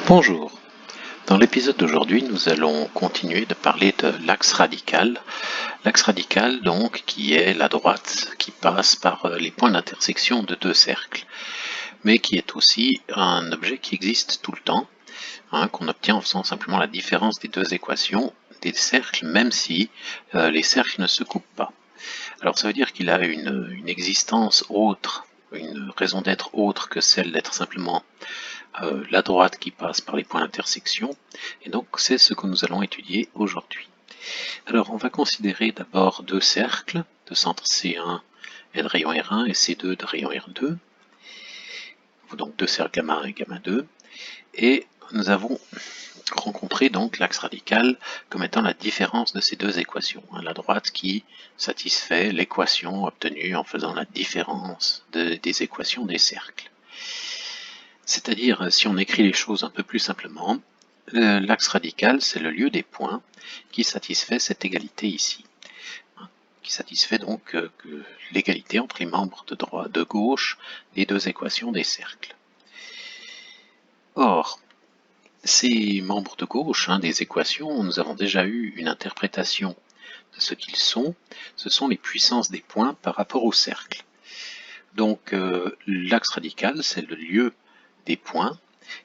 Bonjour, dans l'épisode d'aujourd'hui nous allons continuer de parler de l'axe radical. L'axe radical donc qui est la droite qui passe par les points d'intersection de deux cercles, mais qui est aussi un objet qui existe tout le temps, qu'on obtient en faisant simplement la différence des deux équations des cercles, même si les cercles ne se coupent pas. Alors ça veut dire qu'il a une existence autre, une raison d'être autre que celle d'être simplement la droite qui passe par les points d'intersection, et donc c'est ce que nous allons étudier aujourd'hui. Alors on va considérer d'abord deux cercles de centre C1 et de rayon R1 et C2 de rayon R2, donc deux cercles gamma 1 et gamma 2, et nous avons rencontré donc l'axe radical comme étant la différence de ces deux équations, la droite qui satisfait l'équation obtenue en faisant la différence des équations des cercles. C'est-à-dire, si on écrit les choses un peu plus simplement, l'axe radical, c'est le lieu des points qui satisfait cette égalité ici. Qui satisfait donc l'égalité entre les membres de droite et de gauche des deux équations des cercles. Or, ces membres de gauche des équations, nous avons déjà eu une interprétation de ce qu'ils sont. Ce sont les puissances des points par rapport au cercle. Donc, l'axe radical, c'est le lieu des points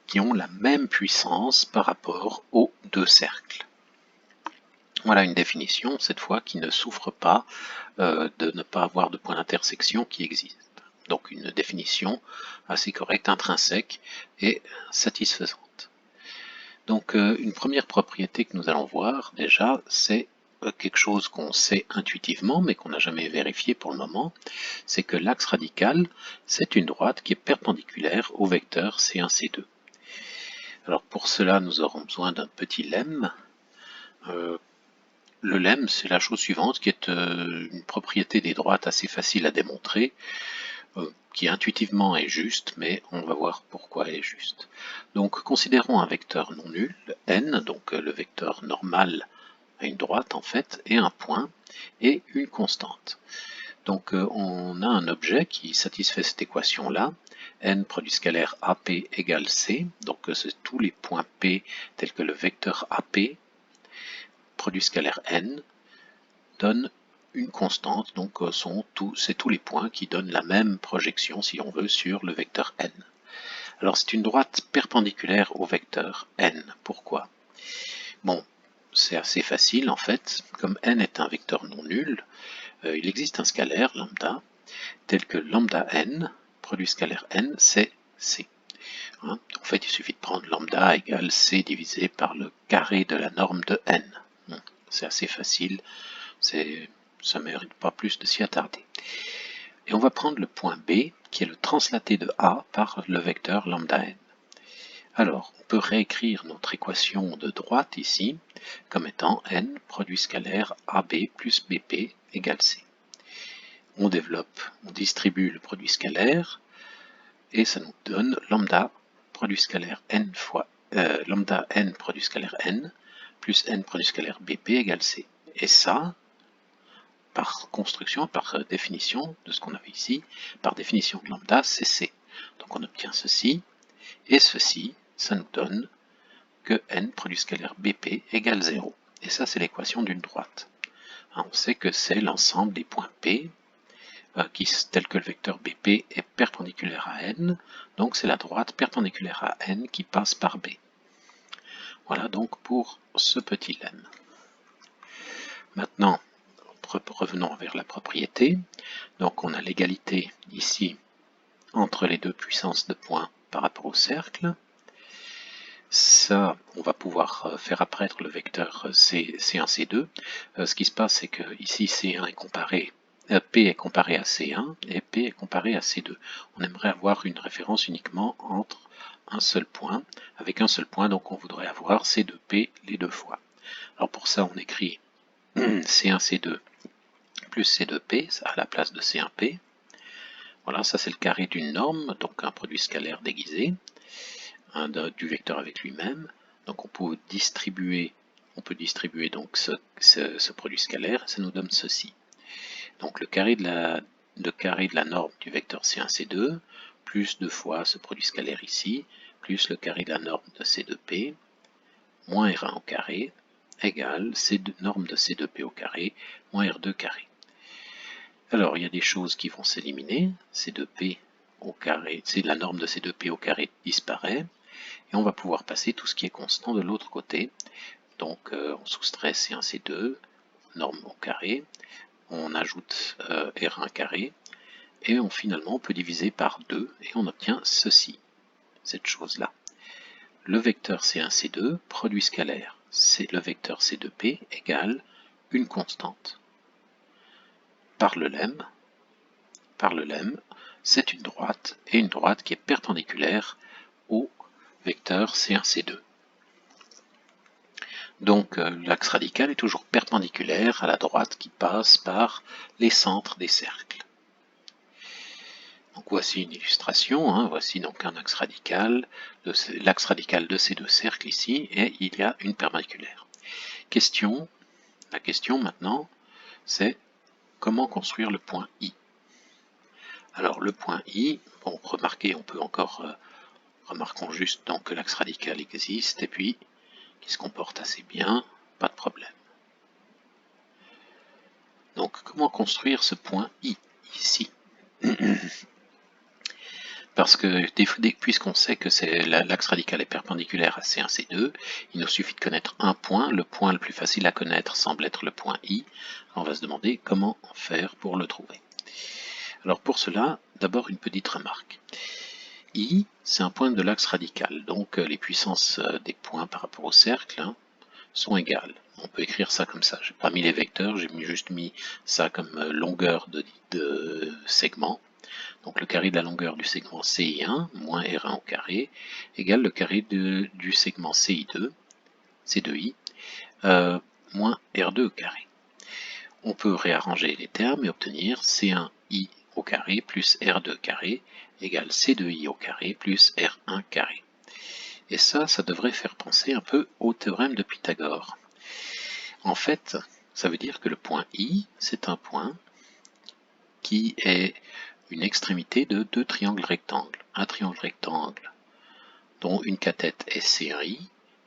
qui ont la même puissance par rapport aux deux cercles. Voilà une définition, cette fois, qui ne souffre pas de ne pas avoir de point d'intersection qui existe. Donc une définition assez correcte, intrinsèque et satisfaisante. Donc une première propriété que nous allons voir déjà, c'est quelque chose qu'on sait intuitivement mais qu'on n'a jamais vérifié pour le moment, c'est que l'axe radical, c'est une droite qui est perpendiculaire au vecteur C1, C2. Alors pour cela, nous aurons besoin d'un petit lemme. Le lemme, c'est la chose suivante, qui est une propriété des droites assez facile à démontrer, qui intuitivement est juste, mais on va voir pourquoi elle est juste. Donc considérons un vecteur non nul, n, donc le vecteur normal à une droite en fait, et un point, et une constante. Donc on a un objet qui satisfait cette équation-là, n produit scalaire AP égale C, donc c'est tous les points P tels que le vecteur AP, produit scalaire n, donne une constante, donc c'est tous les points qui donnent la même projection, si on veut, sur le vecteur n. Alors c'est une droite perpendiculaire au vecteur n. Pourquoi? Bon, c'est assez facile en fait, comme n est un vecteur non nul, il existe un scalaire, lambda, tel que lambda n, produit scalaire n, c'est c. En fait, il suffit de prendre lambda égale c divisé par le carré de la norme de n. C'est assez facile, ça ne mérite pas plus de s'y attarder. Et on va prendre le point B, qui est le translaté de A par le vecteur lambda n. Alors, on peut réécrire notre équation de droite ici, comme étant n produit scalaire AB plus BP égale C. On développe, on distribue le produit scalaire, et ça nous donne lambda produit scalaire n fois lambda n produit scalaire n plus n produit scalaire BP égale C. Et ça, par construction, par définition de ce qu'on avait ici, par définition de lambda, c'est C. Donc on obtient ceci, et ceci, ça nous donne que n produit scalaire BP égale 0. Et ça, c'est l'équation d'une droite. On sait que c'est l'ensemble des points P, tel que le vecteur BP est perpendiculaire à n, donc c'est la droite perpendiculaire à n qui passe par B. Voilà donc pour ce petit lemme. Maintenant, revenons vers la propriété. Donc on a l'égalité ici entre les deux puissances de points par rapport au cercle. Ça, on va pouvoir faire apparaître le vecteur C1, C2. Ce qui se passe, c'est que ici C1 est comparé, P est comparé à C1 et P est comparé à C2. On aimerait avoir une référence uniquement entre un seul point, avec un seul point, donc on voudrait avoir C2P les deux fois. Alors pour ça, on écrit C1, C2 plus C2P à la place de C1P. Voilà, ça c'est le carré d'une norme, donc un produit scalaire déguisé, du vecteur avec lui-même. Donc on peut distribuer donc ce produit scalaire, ça nous donne ceci. Donc le carré de la norme du vecteur C1, C2, plus 2 fois ce produit scalaire ici, plus le carré de la norme de C2P moins R1 au carré égale norme de C2P au carré moins R2 carré. Alors, il y a des choses qui vont s'éliminer. C2P au carré, c'est la norme de C2P au carré disparaît. Et on va pouvoir passer tout ce qui est constant de l'autre côté. Donc, on soustrait C1, C2, norme au carré. On ajoute R1 carré. Et finalement, on peut diviser par 2 et on obtient ceci, cette chose-là. Le vecteur C1, C2, produit scalaire, c'est le vecteur C2P égale une constante. Par le lemme, c'est une droite, et une droite qui est perpendiculaire au vecteur C1, C2. Donc l'axe radical est toujours perpendiculaire à la droite qui passe par les centres des cercles. Donc voici une illustration, voici donc un axe radical, l'axe radical de ces deux cercles ici, et il y a une perpendiculaire. La question maintenant, c'est comment construire le point I. Alors le point I, bon, remarquez, on peut encore, remarquons juste donc que l'axe radical existe, et puis qui se comporte assez bien, pas de problème. Donc comment construire ce point I, ici? Parce que puisqu'on sait que l'axe radical est perpendiculaire à C1, C2, il nous suffit de connaître un point. Le point le plus facile à connaître semble être le point I. On va se demander comment faire pour le trouver. Alors pour cela, d'abord une petite remarque. I, c'est un point de l'axe radical, donc les puissances des points par rapport au cercle sont égales. On peut écrire ça comme ça. J'ai pas mis les vecteurs, j'ai juste mis ça comme longueur de segment. Donc le carré de la longueur du segment CI1 moins R1 au carré égale le carré du segment CI2, C2I, moins R2 au carré. On peut réarranger les termes et obtenir C1I au carré plus R2 carré égale C2I au carré plus R1 carré. Et ça devrait faire penser un peu au théorème de Pythagore. En fait, ça veut dire que le point I, c'est un point qui est une extrémité de deux triangles rectangles. Un triangle rectangle dont une cathète est C1I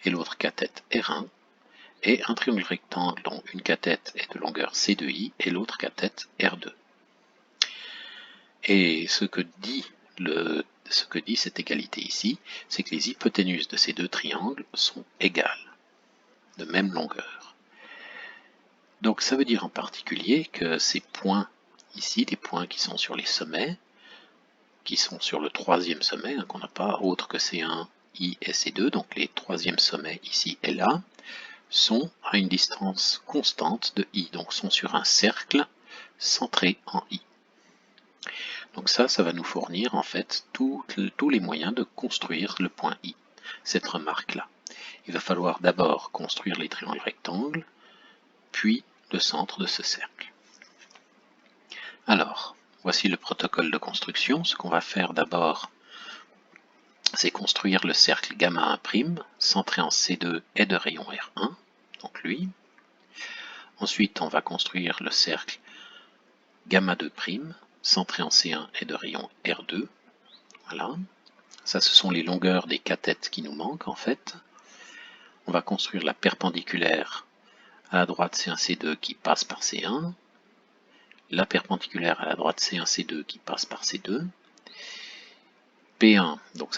et l'autre cathète R1, et un triangle rectangle dont une cathète est de longueur C2I et l'autre cathète R2. Et ce que dit cette égalité ici, c'est que les hypoténuses de ces deux triangles sont égales, de même longueur. Donc ça veut dire en particulier que ces points ici, les points qui sont sur les sommets, qui sont sur le troisième sommet, qu'on n'a pas autre que C1, I et C2, donc les troisièmes sommets ici et là, sont à une distance constante de I, donc sont sur un cercle centré en I. Donc ça va nous fournir en fait tous les moyens de construire le point I, cette remarque-là. Il va falloir d'abord construire les triangles rectangles, puis le centre de ce cercle. Alors, voici le protocole de construction. Ce qu'on va faire d'abord, c'est construire le cercle gamma 1', centré en C2 et de rayon R1, donc lui. Ensuite, on va construire le cercle gamma 2', centré en C1 et de rayon R2. Voilà. Ça, ce sont les longueurs des cathètes qui nous manquent, en fait. On va construire la perpendiculaire à la droite C1, C2 qui passe par C1. La perpendiculaire à la droite C1, C2 qui passe par C2. P1, donc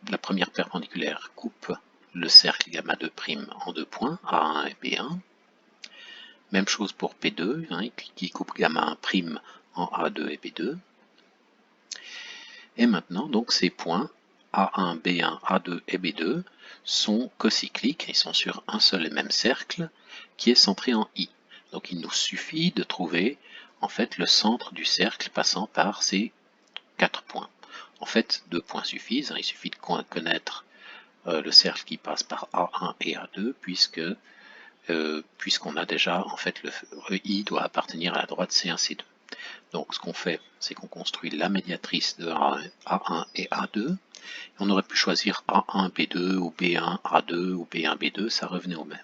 la première perpendiculaire coupe le cercle gamma 2' en deux points, A1 et B1. Même chose pour P2, qui coupe gamma 1' en A2 et B2. Et maintenant, donc ces points A1, B1, A2 et B2 sont cocycliques, ils sont sur un seul et même cercle qui est centré en I. Donc il nous suffit de trouver en fait le centre du cercle passant par ces 4 points. En fait, 2 points suffisent, il suffit de connaître le cercle qui passe par A1 et A2 puisqu'on a déjà en fait le I doit appartenir à la droite C1, C2. Donc ce qu'on fait, c'est qu'on construit la médiatrice de A1 et A2. On aurait pu choisir A1, B2 ou B1, A2 ou B1, B2, ça revenait au même.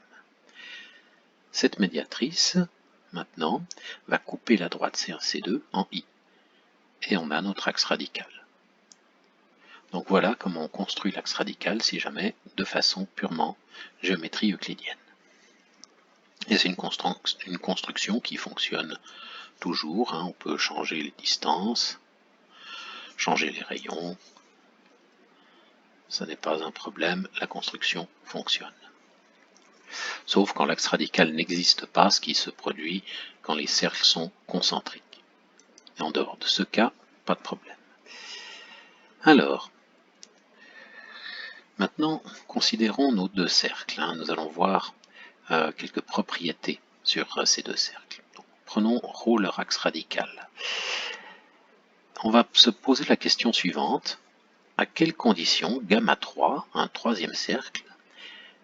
Cette médiatrice, maintenant, va couper la droite C1, C2 en I. Et on a notre axe radical. Donc voilà comment on construit l'axe radical si jamais de façon purement géométrie euclidienne. Et c'est une construction qui fonctionne toujours, hein. On peut changer les distances, changer les rayons, ça n'est pas un problème, la construction fonctionne. Sauf quand l'axe radical n'existe pas, ce qui se produit quand les cercles sont concentriques. Et en dehors de ce cas, pas de problème. Alors, maintenant, considérons nos deux cercles, hein. Nous allons voir quelques propriétés sur ces deux cercles. Donc, prenons ρ leur axe radical. On va se poser la question suivante. À quelles conditions gamma 3, un troisième cercle,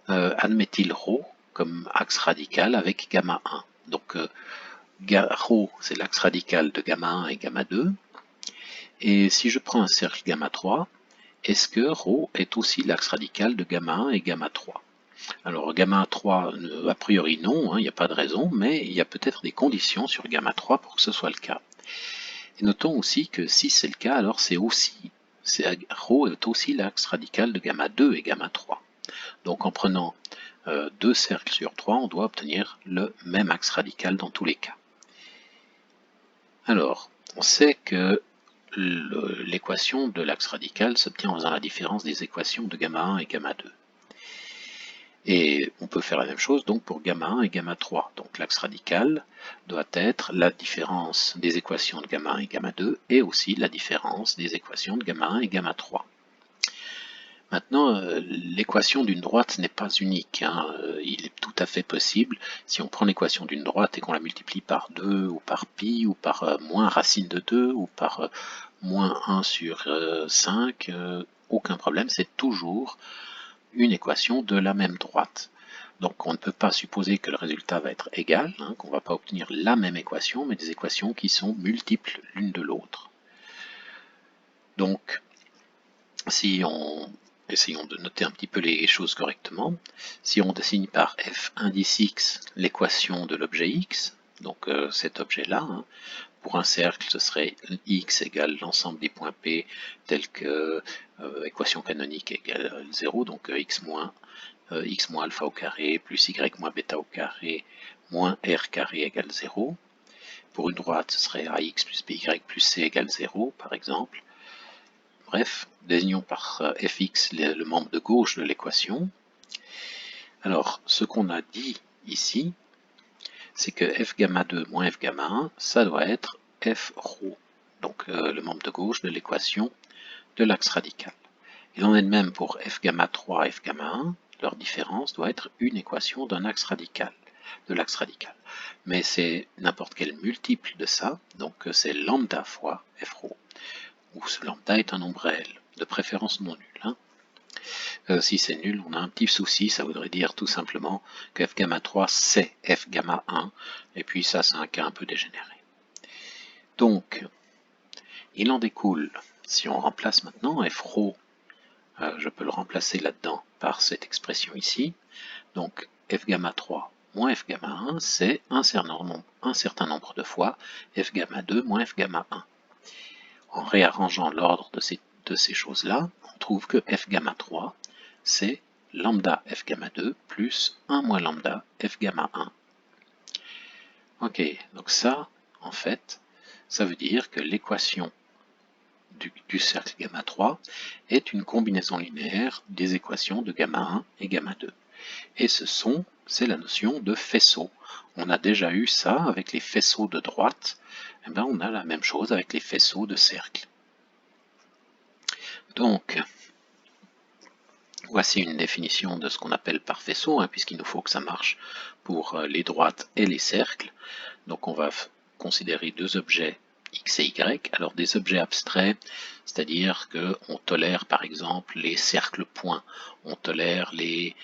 admet-il ρ comme axe radical avec gamma 1? Donc ρ c'est l'axe radical de gamma 1 et gamma 2. Et si je prends un cercle gamma 3, est-ce que ρ est aussi l'axe radical de gamma 1 et gamma 3? Alors gamma 3, a priori non, hein, il n'y a pas de raison, mais il y a peut-être des conditions sur gamma 3 pour que ce soit le cas. Et notons aussi que si c'est le cas, alors ρ est aussi l'axe radical de gamma 2 et gamma 3. Donc en prenant deux cercles sur 3, on doit obtenir le même axe radical dans tous les cas. Alors, on sait que l'équation de l'axe radical s'obtient en faisant la différence des équations de gamma 1 et gamma 2. Et on peut faire la même chose donc pour gamma 1 et gamma 3. Donc l'axe radical doit être la différence des équations de gamma 1 et gamma 2 et aussi la différence des équations de gamma 1 et gamma 3. Maintenant, l'équation d'une droite n'est pas unique, hein. Il est tout à fait possible, si on prend l'équation d'une droite et qu'on la multiplie par 2 ou par pi ou par moins racine de 2 ou par moins 1 sur 5, aucun problème, c'est toujours une équation de la même droite. Donc on ne peut pas supposer que le résultat va être égal, hein, qu'on ne va pas obtenir la même équation, mais des équations qui sont multiples l'une de l'autre. Donc, si on essayons de noter un petit peu les choses correctement. Si on dessine par f indice x l'équation de l'objet x, donc cet objet-là, hein, pour un cercle, ce serait x égale l'ensemble des points P, tel que équation canonique égale 0, donc x moins alpha au carré, plus y moins bêta au carré, moins r carré égale 0. Pour une droite, ce serait ax plus by plus c égale 0, par exemple. Bref, désignons par fx le membre de gauche de l'équation. Alors, ce qu'on a dit ici, c'est que f gamma 2 moins f gamma 1, ça doit être f ρ, donc le membre de gauche de l'équation de l'axe radical. Il en est de même pour f gamma 3 et f gamma 1, leur différence doit être une équation d'un axe radical, de l'axe radical. Mais c'est n'importe quel multiple de ça, donc c'est lambda fois f ρ, où ce lambda est un nombre réel, de préférence non nul. Hein. Si c'est nul, on a un petit souci, ça voudrait dire tout simplement que f gamma 3 c'est f gamma 1, et puis ça c'est un cas un peu dégénéré. Donc, il en découle, si on remplace maintenant f ρ, je peux le remplacer là-dedans par cette expression ici, donc f gamma 3 moins f gamma 1, c'est un certain nombre de fois f gamma 2 moins f gamma 1. En réarrangeant l'ordre de ces choses-là, on trouve que f gamma 3, c'est lambda f gamma 2 plus 1 moins lambda f gamma 1. Ok, donc ça, en fait, ça veut dire que l'équation du cercle gamma 3 est une combinaison linéaire des équations de gamma 1 et gamma 2. Et c'est la notion de faisceau. On a déjà eu ça avec les faisceaux de droite, et bien on a la même chose avec les faisceaux de cercle. Donc, voici une définition de ce qu'on appelle par faisceau, hein, puisqu'il nous faut que ça marche pour les droites et les cercles. Donc on va considérer deux objets x et y. Alors des objets abstraits, c'est-à-dire qu'on tolère par exemple les cercles points, on tolère les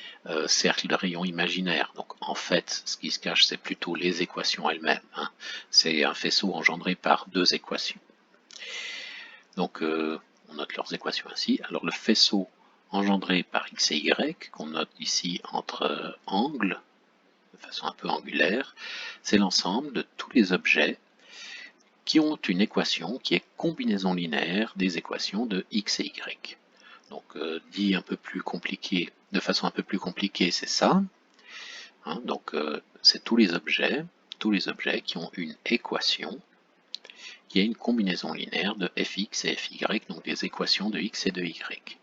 cercles de rayons imaginaires. Donc en fait, ce qui se cache, c'est plutôt les équations elles-mêmes. Hein. C'est un faisceau engendré par deux équations. Donc on note leurs équations ainsi. Alors le faisceau engendré par x et y, qu'on note ici entre angles, de façon un peu angulaire, c'est l'ensemble de tous les objets qui ont une équation qui est combinaison linéaire des équations de x et y. Donc dit un peu plus compliqué, de façon un peu plus compliquée, c'est ça. Hein, donc c'est tous les objets qui ont une équation qui est une combinaison linéaire de fx et fy, donc des équations de x et de y.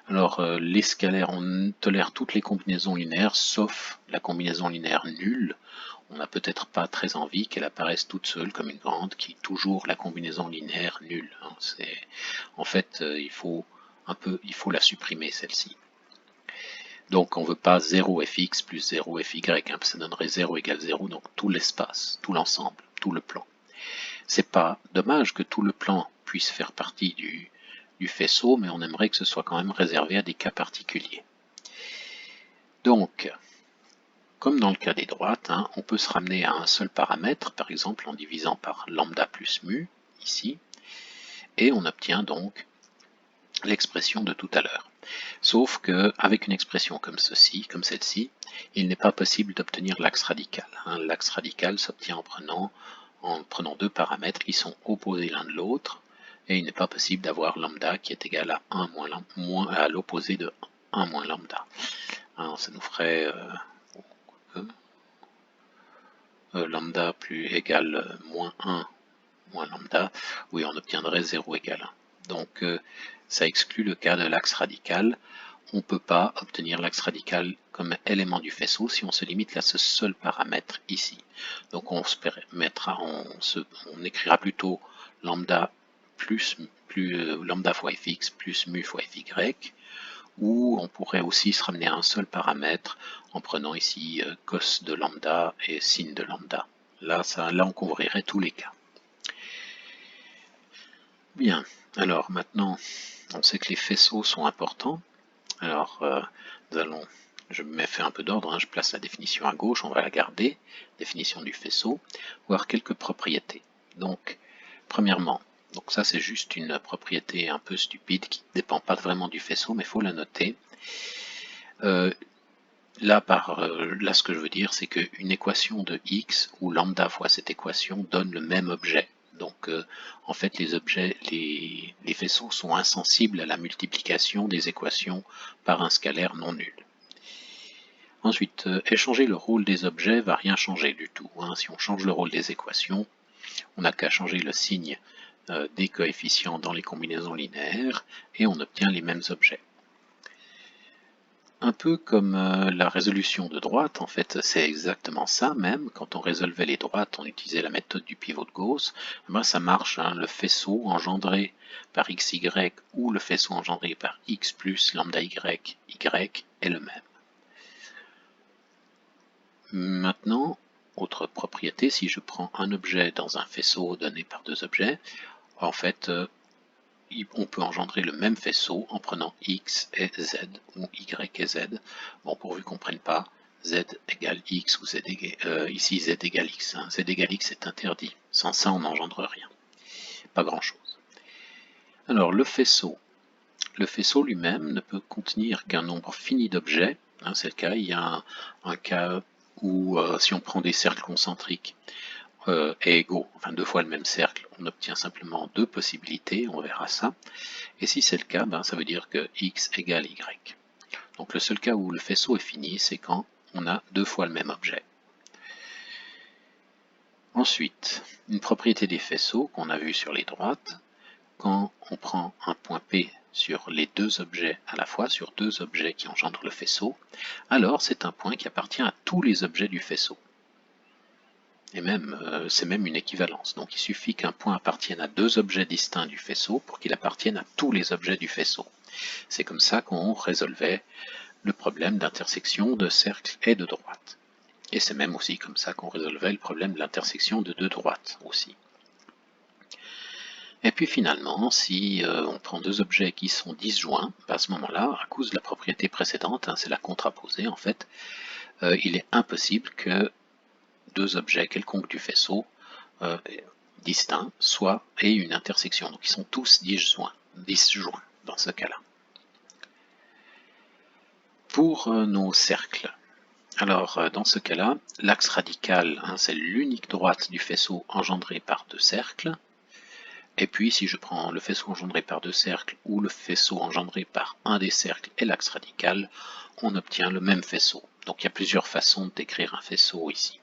Alors les scalaires, on tolère toutes les combinaisons linéaires sauf la combinaison linéaire nulle. On n'a peut-être pas très envie qu'elle apparaisse toute seule comme une grande qui est toujours la combinaison linéaire nulle. Hein. En fait, il faut la supprimer celle-ci. Donc on ne veut pas 0fx plus 0fy, hein, ça donnerait 0 égale 0, donc tout l'espace, tout l'ensemble, tout le plan. C'est pas dommage que tout le plan puisse faire partie du faisceau, mais on aimerait que ce soit quand même réservé à des cas particuliers. Donc, comme dans le cas des droites, hein, on peut se ramener à un seul paramètre, par exemple en divisant par lambda plus mu, ici, et on obtient donc l'expression de tout à l'heure. Sauf qu'avec une expression comme celle-ci, il n'est pas possible d'obtenir l'axe radical. Hein. L'axe radical s'obtient en prenant deux paramètres qui sont opposés l'un de l'autre, et il n'est pas possible d'avoir lambda qui est égal à 1 moins à l'opposé de 1 moins lambda. Alors ça nous ferait lambda plus égal moins 1 moins lambda, oui, on obtiendrait 0 égale 1. Donc ça exclut le cas de l'axe radical. On ne peut pas obtenir l'axe radical comme élément du faisceau si on se limite à ce seul paramètre ici. Donc on écrira plutôt lambda lambda fois fx plus mu fois fy, ou on pourrait aussi se ramener à un seul paramètre en prenant ici cos de lambda et sin de lambda. Là on couvrirait tous les cas. Bien, alors maintenant, on sait que les faisceaux sont importants. Alors, je me fais un peu d'ordre, hein, je place la définition à gauche, on va la garder, définition du faisceau, voir quelques propriétés. Donc, premièrement, donc ça c'est juste une propriété un peu stupide qui ne dépend pas vraiment du faisceau, mais il faut la noter. Là, ce que je veux dire, c'est qu'une équation de x, où lambda fois cette équation, donne le même objet. Donc, en fait, les faisceaux sont insensibles à la multiplication des équations par un scalaire non nul. Ensuite, échanger le rôle des objets va rien changer du tout. Hein. Si on change le rôle des équations, on n'a qu'à changer le signe des coefficients dans les combinaisons linéaires et on obtient les mêmes objets. Un peu comme la résolution de droite, en fait, c'est exactement ça même. Quand on résolvait les droites, on utilisait la méthode du pivot de Gauss. Ben, ça marche, hein, le faisceau engendré par xy ou le faisceau engendré par x plus lambda y est le même. Maintenant, autre propriété, si je prends un objet dans un faisceau donné par deux objets, en fait, on peut engendrer le même faisceau en prenant x et z, ou y et z, bon, pourvu qu'on ne prenne pas z égale x, ou ici z égale x. Hein. Z égale x est interdit, sans ça on n'engendre rien, pas grand chose. Alors le faisceau lui-même ne peut contenir qu'un nombre fini d'objets, hein, c'est le cas, il y a un cas où si on prend des cercles concentriques, est égaux, enfin deux fois le même cercle, on obtient simplement deux possibilités, on verra ça. Et si c'est le cas, ben, ça veut dire que x égale y. Donc le seul cas où le faisceau est fini, c'est quand on a deux fois le même objet. Ensuite, une propriété des faisceaux qu'on a vu sur les droites, quand on prend un point P sur les deux objets à la fois, sur deux objets qui engendrent le faisceau, alors c'est un point qui appartient à tous les objets du faisceau. Et même, c'est même une équivalence. Donc il suffit qu'un point appartienne à deux objets distincts du faisceau pour qu'il appartienne à tous les objets du faisceau. C'est comme ça qu'on résolvait le problème d'intersection de cercles et de droites. Et c'est même aussi comme ça qu'on résolvait le problème de l'intersection de deux droites aussi. Et puis finalement, si on prend deux objets qui sont disjoints, à ce moment-là, à cause de la propriété précédente, hein, c'est la contraposée en fait, il est impossible que deux objets quelconques du faisceau distincts aient une intersection. Donc ils sont tous disjoints dans ce cas-là. Pour nos cercles, alors dans ce cas-là, l'axe radical, hein, c'est l'unique droite du faisceau engendrée par deux cercles. Et puis si je prends le faisceau engendré par deux cercles ou le faisceau engendré par un des cercles et l'axe radical, on obtient le même faisceau. Donc il y a plusieurs façons d'écrire un faisceau ici.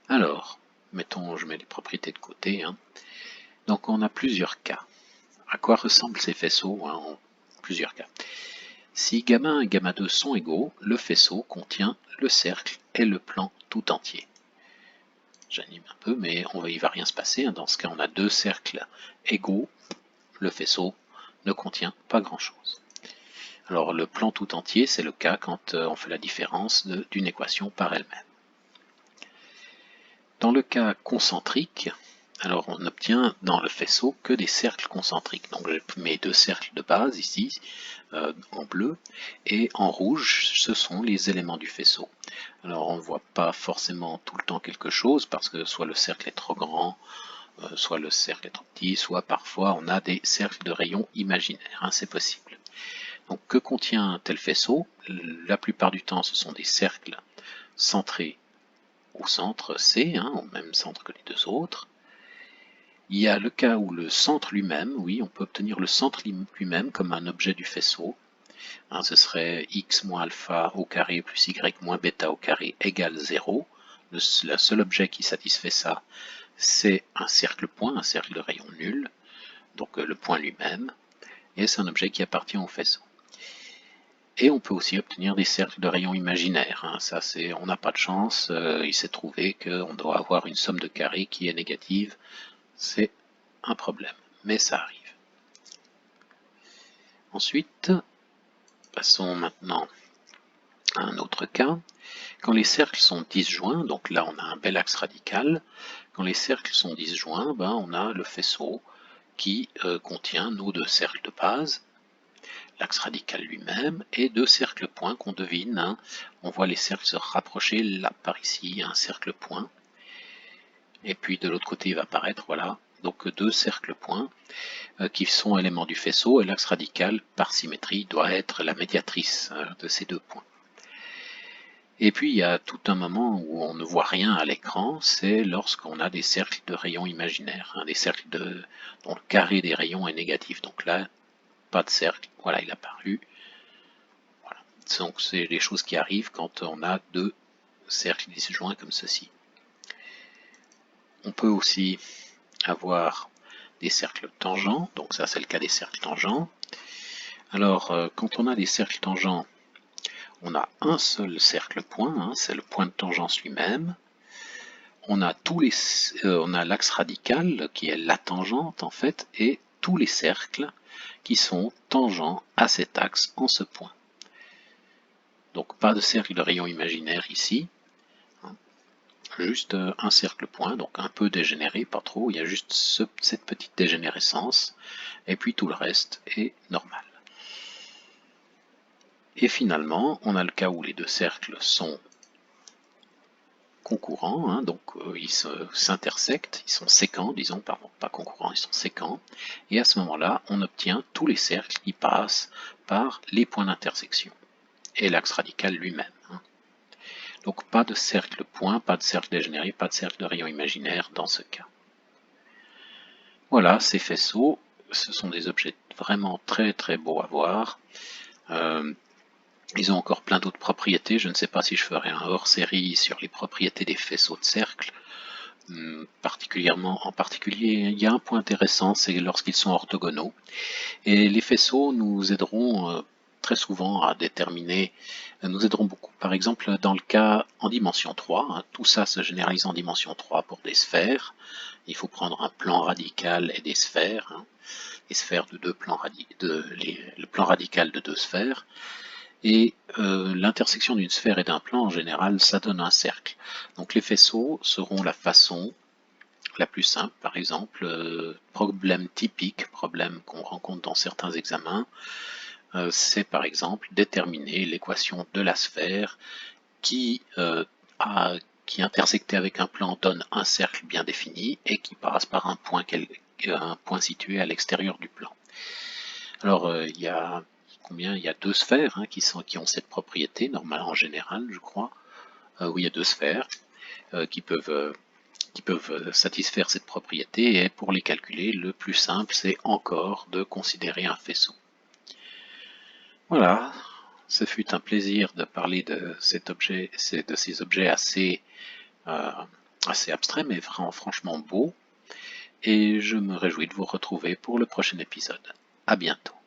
Alors, mettons, je mets les propriétés de côté. Donc on a plusieurs cas. À quoi ressemblent ces faisceaux en plusieurs cas? Si gamma 1 et gamma 2 sont égaux, le faisceau contient le cercle et le plan tout entier. J'anime un peu, mais il ne va rien se passer. Dans ce cas, on a deux cercles égaux. Le faisceau ne contient pas grand-chose. Alors le plan tout entier, c'est le cas quand on fait la différence d'une équation par elle-même. Dans le cas concentrique, alors on obtient dans le faisceau que des cercles concentriques. Donc je mets deux cercles de base ici, en bleu, et en rouge, ce sont les éléments du faisceau. Alors on ne voit pas forcément tout le temps quelque chose, parce que soit le cercle est trop grand, soit le cercle est trop petit, soit parfois on a des cercles de rayons imaginaires, c'est possible. Donc que contient un tel faisceau? La plupart du temps ce sont des cercles centrés au centre C, au même centre que les deux autres. Il y a le cas où le centre lui-même, oui, on peut obtenir le centre lui-même comme un objet du faisceau. Ce serait x moins alpha au carré plus y moins bêta au carré égale 0. Le seul objet qui satisfait ça, c'est un cercle point, un cercle de rayon nul, donc le point lui-même, et c'est un objet qui appartient au faisceau. Et on peut aussi obtenir des cercles de rayons imaginaires. Ça, on n'a pas de chance, il s'est trouvé qu'on doit avoir une somme de carrés qui est négative. C'est un problème, mais ça arrive. Ensuite, passons maintenant à un autre cas. Quand les cercles sont disjoints, donc là on a un bel axe radical, quand les cercles sont disjoints, on a le faisceau qui contient nos deux cercles de base, l'axe radical lui-même, et deux cercles points qu'on devine. On voit les cercles se rapprocher là par ici, un cercle point, et puis de l'autre côté il va apparaître, voilà, donc deux cercles points qui sont éléments du faisceau, et l'axe radical par symétrie doit être la médiatrice de ces deux points. Et puis il y a tout un moment où on ne voit rien à l'écran, c'est lorsqu'on a des cercles de rayons imaginaires, des cercles dont le carré des rayons est négatif. Donc là, pas de cercle, voilà, il a apparu. Voilà. Donc c'est des choses qui arrivent quand on a deux cercles disjoints comme ceci. On peut aussi avoir des cercles tangents, donc ça c'est le cas des cercles tangents. Alors quand on a des cercles tangents, on a un seul cercle point, c'est le point de tangence lui-même. On a l'axe radical qui est la tangente en fait, et tous les cercles qui sont tangents à cet axe en ce point. Donc pas de cercle de rayon imaginaire ici, juste un cercle point, donc un peu dégénéré, pas trop, il y a juste cette petite dégénérescence, et puis tout le reste est normal. Et finalement, on a le cas où les deux cercles sont concurrents, donc ils s'intersectent, ils sont séquents, disons, pardon, pas concurrents, ils sont séquents, et à ce moment-là, on obtient tous les cercles qui passent par les points d'intersection, et l'axe radical lui-même. Donc pas de cercle point, pas de cercle dégénéré, pas de cercle de rayon imaginaire dans ce cas. Voilà, ces faisceaux, ce sont des objets vraiment très très beaux à voir. Ils ont encore plein d'autres propriétés, je ne sais pas si je ferai un hors-série sur les propriétés des faisceaux de cercle. En particulier, il y a un point intéressant, c'est lorsqu'ils sont orthogonaux. Et les faisceaux nous aideront très souvent à déterminer, nous aideront beaucoup. Par exemple, dans le cas en dimension 3, tout ça se généralise en dimension 3 pour des sphères. Il faut prendre un plan radical et des sphères, les sphères de deux plans le plan radical de deux sphères. Et l'intersection d'une sphère et d'un plan, en général, ça donne un cercle. Donc les faisceaux seront la façon la plus simple, par exemple, problème typique, problème qu'on rencontre dans certains examens, c'est par exemple déterminer l'équation de la sphère qui intersecté avec un plan donne un cercle bien défini et qui passe par un point situé à l'extérieur du plan. Alors il y a deux sphères qui ont cette propriété, normalement en général, je crois. Oui, il y a deux sphères qui qui peuvent satisfaire cette propriété, et pour les calculer, le plus simple, c'est encore de considérer un faisceau. Voilà, ce fut un plaisir de parler de cet objet, de ces objets assez abstraits, mais franchement beaux, et je me réjouis de vous retrouver pour le prochain épisode. À bientôt.